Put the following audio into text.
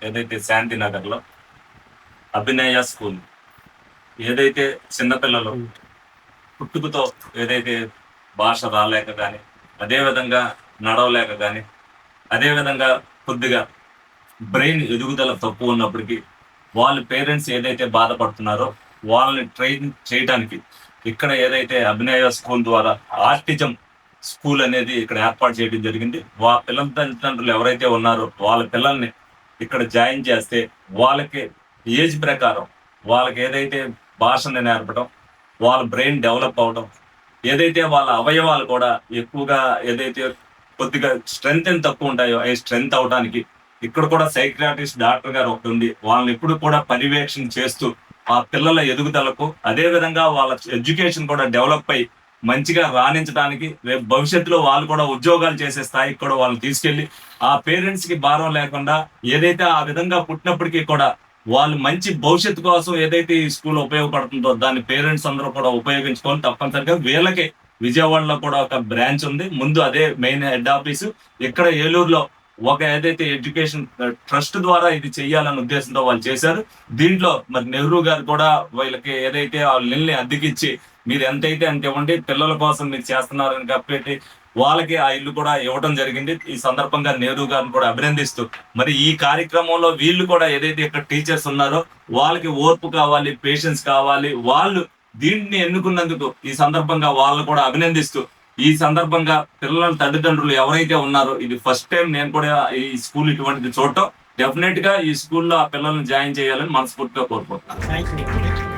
ఏదైతే శాంతినగర్లో అభినయ స్కూల్ ఏదైతే చిన్నపిల్లలు పుట్టుకతో ఏదైతే భాష రాలేక కానీ, అదేవిధంగా నడవలేక కానీ, అదేవిధంగా కొద్దిగా బ్రెయిన్ ఎదుగుదల తక్కువ ఉన్నప్పటికీ వాళ్ళ పేరెంట్స్ ఏదైతే బాధపడుతున్నారో వాళ్ళని ట్రైన్ చేయడానికి ఇక్కడ ఏదైతే అభినయ స్కూల్ ద్వారా ఆర్టిజం స్కూల్ అనేది ఇక్కడ ఏర్పాటు చేయడం జరిగింది. పిల్లల తల్లిదండ్రులు ఎవరైతే ఉన్నారో వాళ్ళ పిల్లల్ని ఇక్కడ జాయిన్ చేస్తే వాళ్ళకి ఏజ్ ప్రకారం వాళ్ళకి ఏదైతే భాషని నేర్పడం, వాళ్ళ బ్రెయిన్ డెవలప్ అవడం, ఏదైతే వాళ్ళ అవయవాలు కూడా ఎక్కువగా ఏదైతే కొద్దిగా స్ట్రెంగ్త్ తక్కువ ఉంటాయో అవి స్ట్రెంగ్త్ అవడానికి ఇక్కడ కూడా సైక్రాటిస్ట్ డాక్టర్ గారు ఒకటి ఉండి వాళ్ళని ఎప్పుడు కూడా పర్యవేక్షణ చేస్తూ ఆ పిల్లల ఎదుగుదలకు, అదే విధంగా వాళ్ళ ఎడ్యుకేషన్ కూడా డెవలప్ అయ్యి మంచిగా రాణించడానికి, రేపు భవిష్యత్తులో వాళ్ళు కూడా ఉద్యోగాలు చేసే స్థాయికి కూడా వాళ్ళని తీసుకెళ్లి ఆ పేరెంట్స్ కి భారం లేకుండా ఏదైతే ఆ విధంగా పుట్టినప్పటికీ కూడా వాళ్ళు మంచి భవిష్యత్తు కోసం ఏదైతే ఈ స్కూల్ ఉపయోగపడుతుందో దాన్ని పేరెంట్స్ అందరూ కూడా ఉపయోగించుకొని తప్పనిసరిగా వీళ్ళకి విజయవాడలో కూడా ఒక బ్రాంచ్ ఉంది. ముందు అదే మెయిన్ హెడ్ ఆఫీసు. ఇక్కడ ఏలూరులో ఒక ఏదైతే ఎడ్యుకేషన్ ట్రస్ట్ ద్వారా ఇది చెయ్యాలన్న ఉద్దేశంతో వాళ్ళు చేశారు. దీంట్లో మరి నెహ్రూ గారు కూడా వీళ్ళకి ఏదైతే వాళ్ళ ఇల్ని అద్దెకిచ్చి మీరు ఎంతైతే అంత ఇవ్వండి, పిల్లల కోసం మీరు చేస్తున్నారని చెప్పి వాళ్ళకి ఆ ఇల్లు కూడా ఇవ్వడం జరిగింది. ఈ సందర్భంగా నెహ్రూ గారిని కూడా అభినందిస్తూ మరి ఈ కార్యక్రమంలో వీళ్ళు కూడా ఏదైతే ఇక్కడ టీచర్స్ ఉన్నారో వాళ్ళకి ఓర్పు కావాలి, పేషెన్స్ కావాలి. వాళ్ళు దీన్ని ఎన్నుకున్నందుకు ఈ సందర్భంగా వాళ్ళని కూడా అభినందిస్తూ ఈ సందర్భంగా పిల్లల తల్లిదండ్రులు ఎవరైతే ఉన్నారో ఇది ఫస్ట్ టైం నేను కూడా ఈ స్కూల్ ఇటువంటిది చూడటం, డెఫినెట్ గా ఈ స్కూల్లో ఆ పిల్లల్ని జాయిన్ చేయాలని మనస్ఫూర్తిగా కోరుకుంటున్నాను.